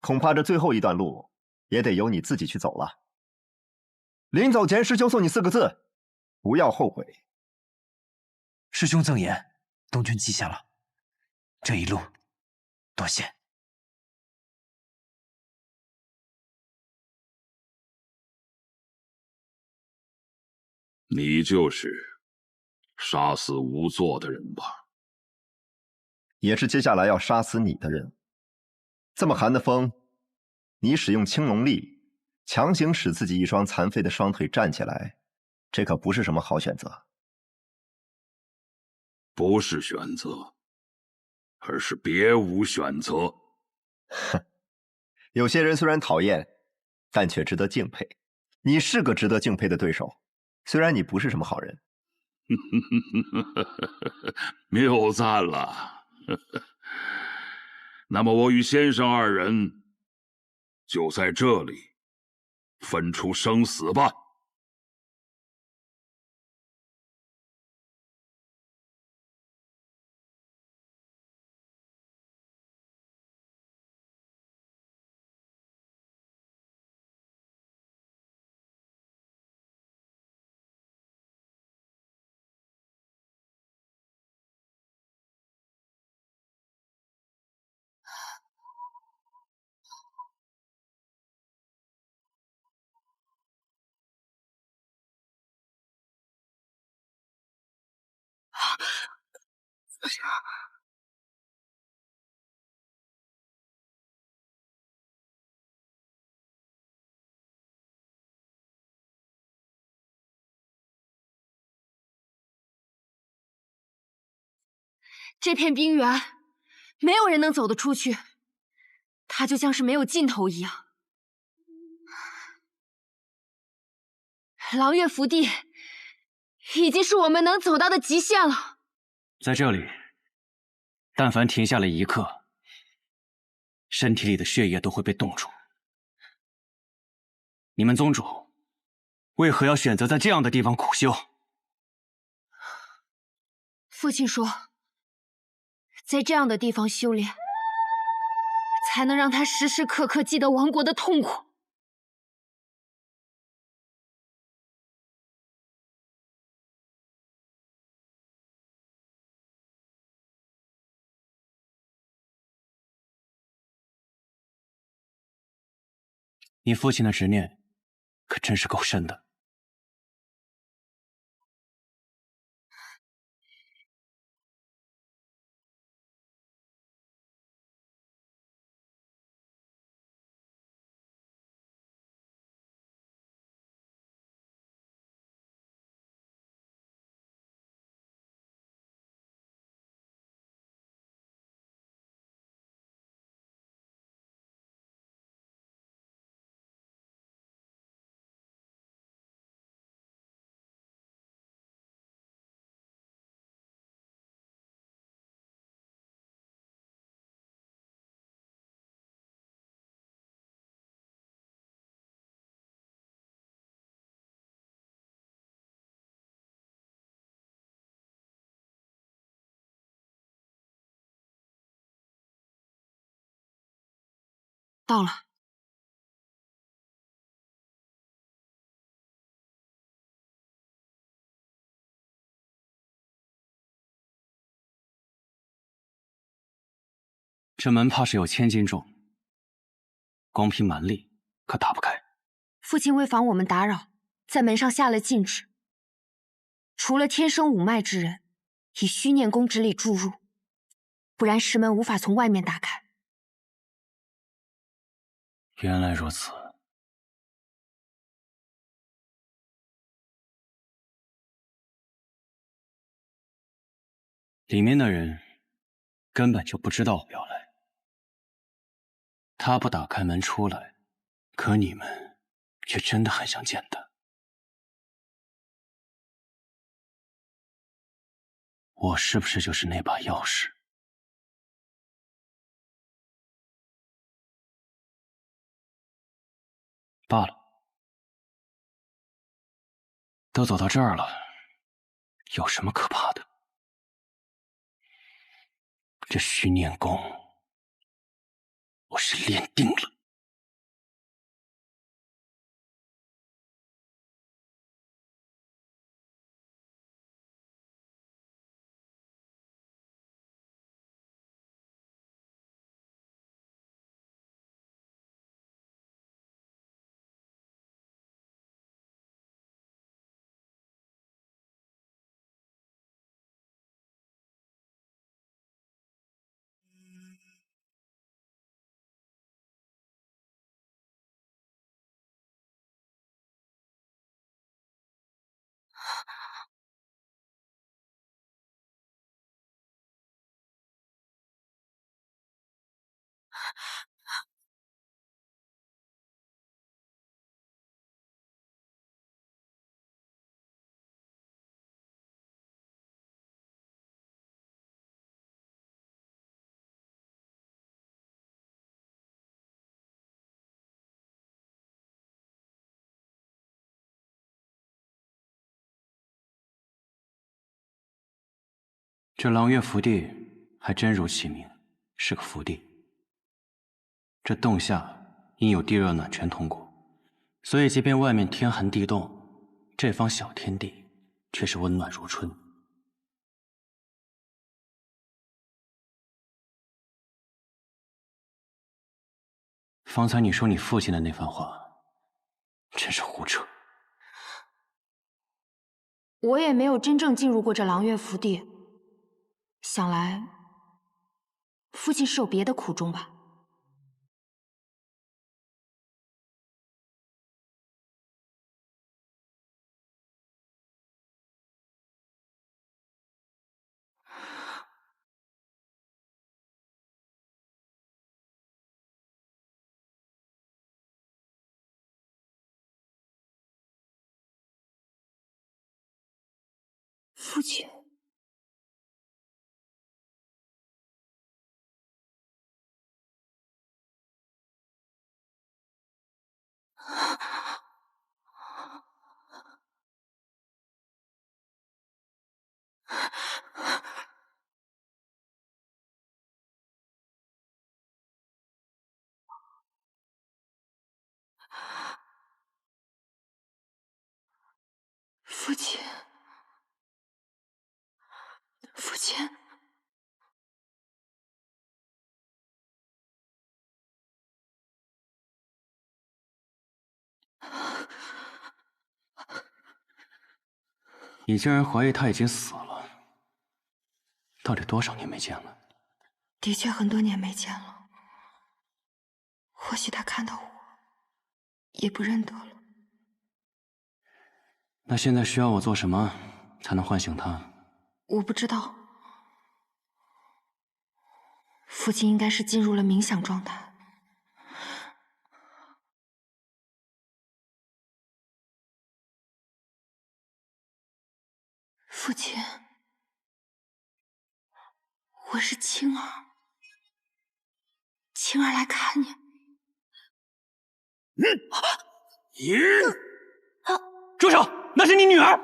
恐怕这最后一段路也得由你自己去走了。临走前，师兄送你4个字：不要后悔。师兄赠言，东君记下了。这一路，多谢。你就是杀死吴作的人吧？也是接下来要杀死你的人。这么寒的风，你使用青龙力，强行使自己一双残废的双腿站起来，这可不是什么好选择。不是选择，而是别无选择。哼，有些人虽然讨厌，但却值得敬佩。你是个值得敬佩的对手，虽然你不是什么好人。谬赞了。那么我与先生2人就在这里分出生死吧。这片冰原，没有人能走得出去，它就像是没有尽头一样。狼月福地已经是我们能走到的极限了。在这里，但凡停下了一刻，身体里的血液都会被冻住。你们宗主为何要选择在这样的地方苦修？父亲说，在这样的地方修炼，才能让他时时刻刻记得亡国的痛苦。你父亲的执念可真是够深的。到了。这门怕是有千斤重，光凭蛮力可打不开。父亲为防我们打扰，在门上下了禁制，除了天生五脉之人，以虚念宫之力注入，不然石门无法从外面打开。原来如此。里面的人根本就不知道我要来，他不打开门出来，可你们却真的很想见他。我是不是就是那把钥匙？罢了，都走到这儿了，有什么可怕的？这虚念功，我是练定了。这狼月福地还真如其名，是个福地。这洞下因有地热暖泉通过，所以即便外面天寒地冻，这方小天地却是温暖如春。方才你说你父亲的那番话，真是胡扯。我也没有真正进入过这狼月福地，想来父亲是有别的苦衷吧。父亲。父亲，父亲。你竟然怀疑他已经死了？到底多少年没见了？的确很多年没见了。或许他看到我，也不认得了。那现在需要我做什么才能唤醒他？我不知道。父亲应该是进入了冥想状态。父亲，我是青儿，青儿来看你。住手！那是你女儿。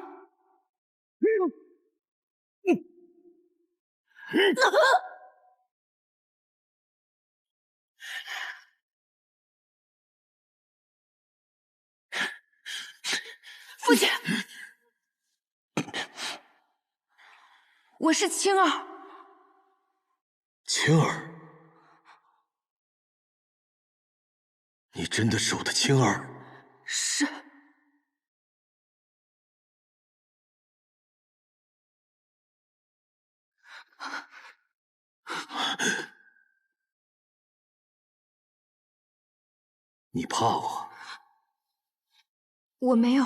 父亲，我是青儿。青儿，你真的是我的青儿？是。你怕我？我没有。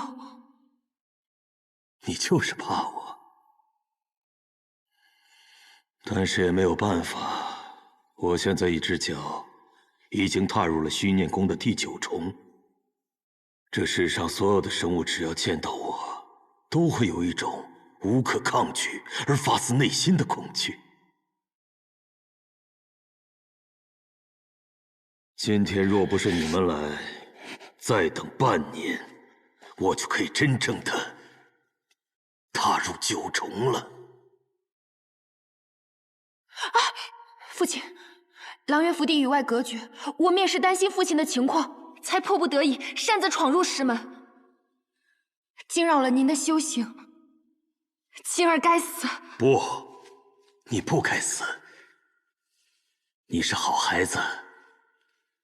你就是怕我。但是也没有办法，我现在一只脚已经踏入了虚念宫的第9重。这世上所有的生物，只要见到我，都会有一种无可抗拒而发自内心的恐惧。今天若不是你们来，再等半年，我就可以真正的踏入9重了。父亲，狼渊府邸与外隔绝，我们也是担心父亲的情况，才迫不得已擅自闯入师门，惊扰了您的修行。青儿该死！不，你不该死。你是好孩子，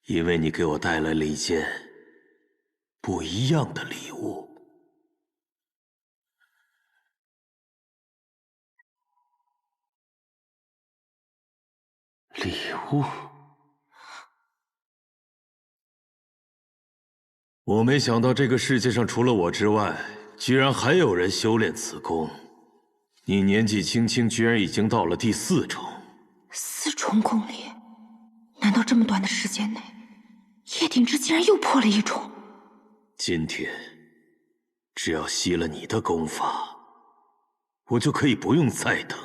因为你给我带来了一件不一样的礼物。礼物？我没想到这个世界上除了我之外，居然还有人修炼此功。你年纪轻轻，居然已经到了第4重。4重功力？难道这么短的时间内，叶鼎之竟然又破了1重？今天，只要吸了你的功法，我就可以不用再等，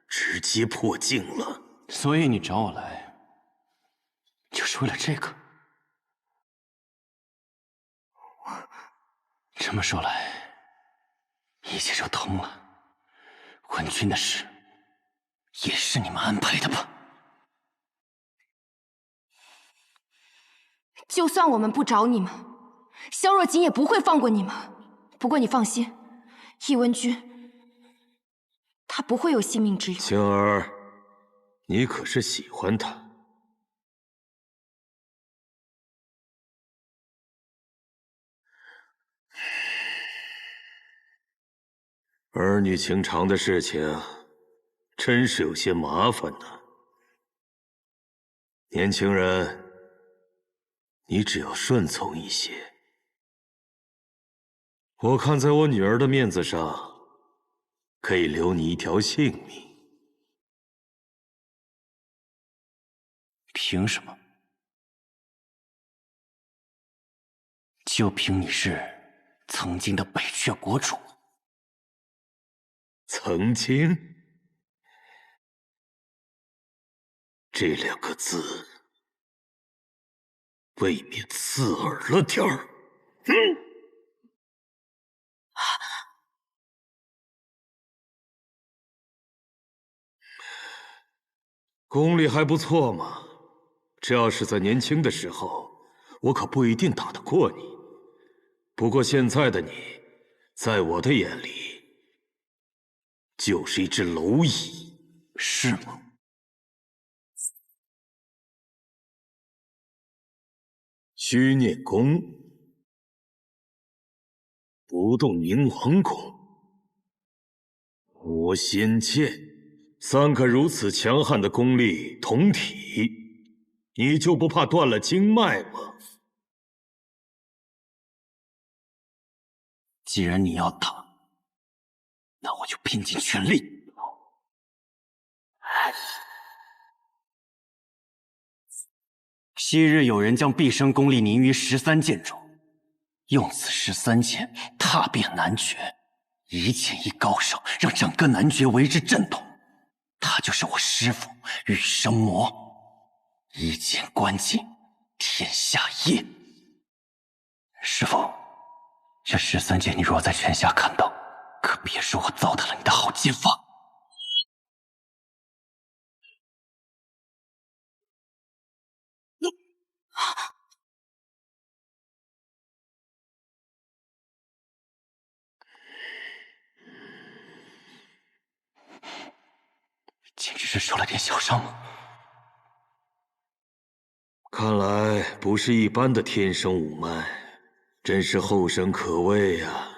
直接破境了。所以你找我来，就是为了这个？这么说来，一切就通了。文君的事，也是你们安排的吧？就算我们不找你们，萧若锦也不会放过你们。不过你放心，易文君，他不会有性命之忧。青儿，你可是喜欢他？儿女情长的事情，真是有些麻烦呢。年轻人，你只要顺从一些，我看在我女儿的面子上，可以留你一条性命。凭什么？就凭你是曾经的北阙国主？曾经这2个字未免刺耳了点儿。功力还不错嘛，这要是在年轻的时候，我可不一定打得过你。不过现在的你，在我的眼里，就是一只蝼蚁，是吗？虚念宫，不动明王宫，无心剑，三个如此强悍的功力同体，你就不怕断了经脉吗？既然你要打，那我就拼尽全力。昔日有人将毕生功力凝于13剑中，用此13剑踏遍南绝，一剑一高手，让整个南绝为之震动。他就是我师父羽生魔，一剑关尽天下业。师父，这13剑你若在泉下看到，可别说我糟蹋了你的好剑法。仅只是受了点小伤吗？看来不是一般的天生五脉，真是后生可畏呀。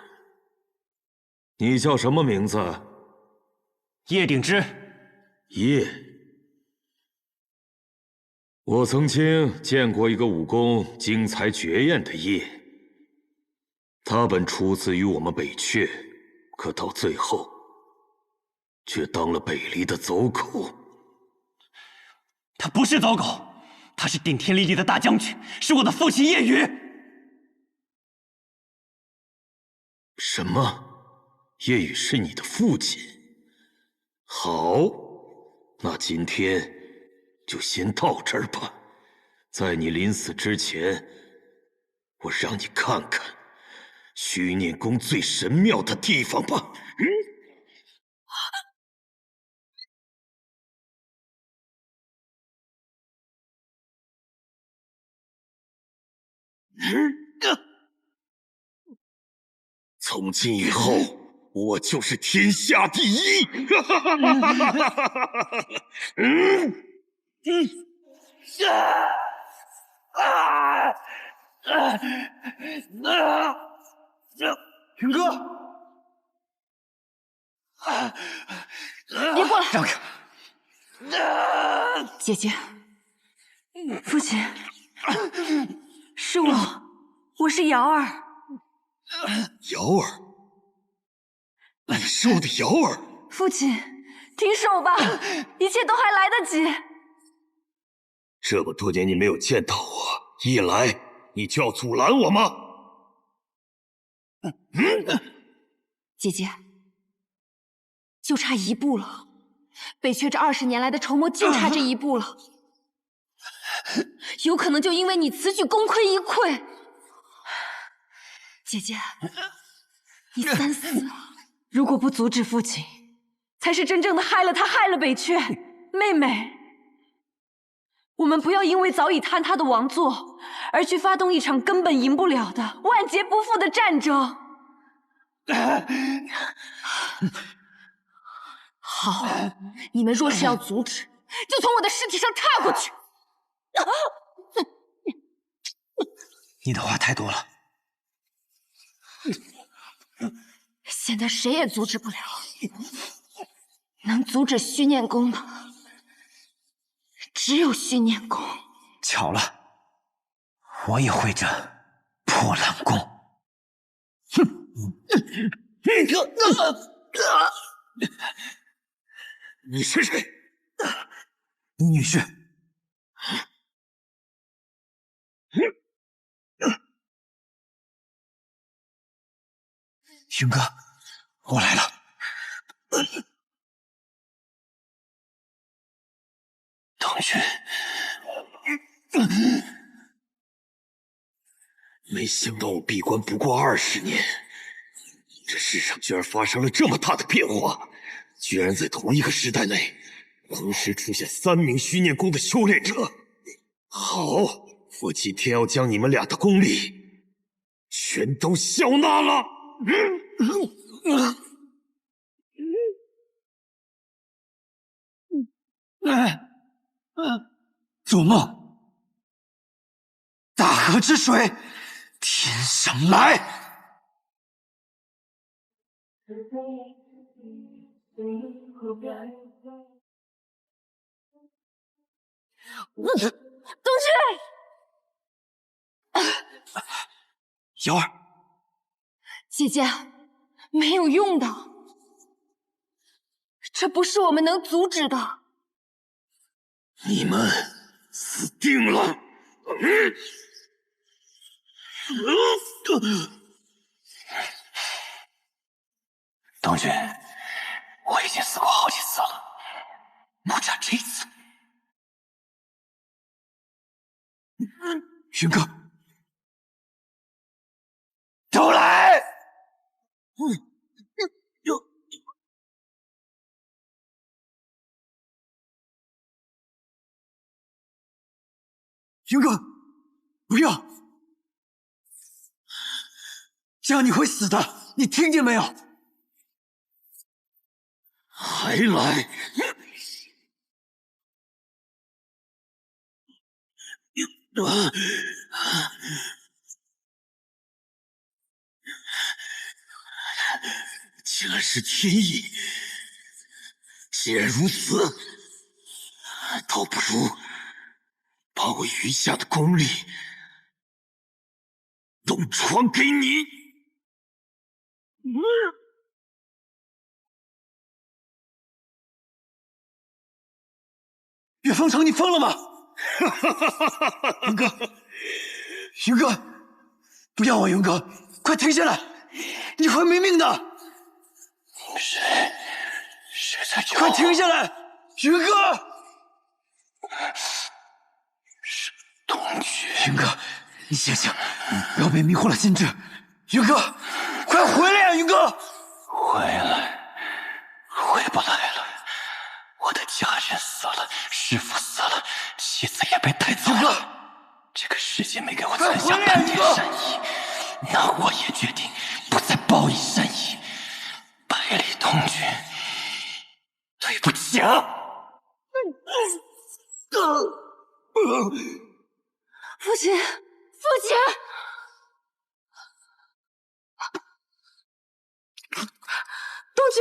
你叫什么名字？叶鼎之。叶。我曾经见过一个武功精彩绝艳的叶，他本出自于我们北阙，可到最后却当了北离的走狗。他不是走狗，他是顶天立地的大将军，是我的父亲叶宇。什么？叶宇是你的父亲？好，那今天就先到这儿吧。在你临死之前，我让你看看虚念宫最神妙的地方吧。从今以后，我就是天下第一！云哥，别过来！让开！姐姐，父亲，是我是瑶儿。瑶儿，你是我的瑶儿。父亲，停手吧，一切都还来得及。这么多年你没有见到我，一来你就要阻拦我吗？姐姐，就差一步了，北阙这20年来的筹谋就差这一步了，有可能就因为你此举功亏一篑。姐姐，你3思了，如果不阻止父亲，才是真正的害了他，害了北阙。妹妹，我们不要因为早已坍塌的王座，而去发动一场根本赢不了的、万劫不复的战争。好，你们若是要阻止，就从我的尸体上踏过去。你的话太多了。现在谁也阻止不了，能阻止虚念宫的，只有虚念宫。巧了，我也会这破烂功。哼！你是谁？女婿。云哥，我来了。唐云，没想到我闭关不过20年，这世上居然发生了这么大的变化，居然在同一个时代内，同时出现3名虚念宫的修炼者。好，我今天要将你们俩的功力全都消纳了。做梦！大河之水，天上来！东旭，瑶儿，姐姐，没有用的，这不是我们能阻止的。你们死定了！东君，我已经死过好几次了，不差这次。云哥，都来！云哥，不要！这样你会死的，你听见没有？还来！既然是天意，既然如此，倒不如把我余下的功力都传给你。岳风城，你疯了吗？云哥，云哥，不要啊，云哥，快停下来，你会没命的。谁在叫我？快停下来，云哥！是东君。云哥，你醒醒，不要被迷惑了心智。云哥，快回来呀，云哥！回来，回不来了。我的家人死了，师父死了，妻子也被带走了。这个世界没给我攒下半点善意，那我也决定不再报以善意。百里东君，对不起啊！父亲，父亲！东君！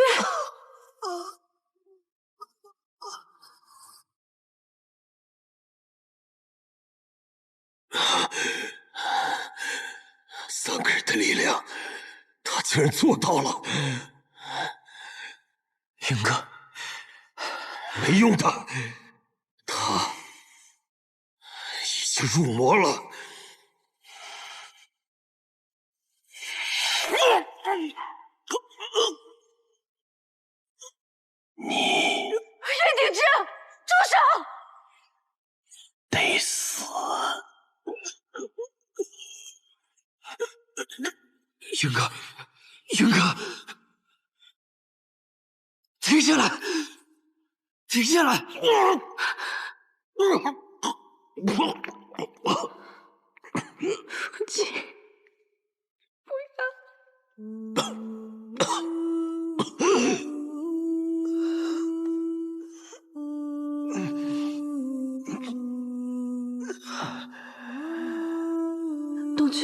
三个人的力量，他竟然做到了。云哥，没用的，他已经入魔了。你岳鼎之，住手！得死！云哥，云哥，停下来！停下来！父亲，不要！东君。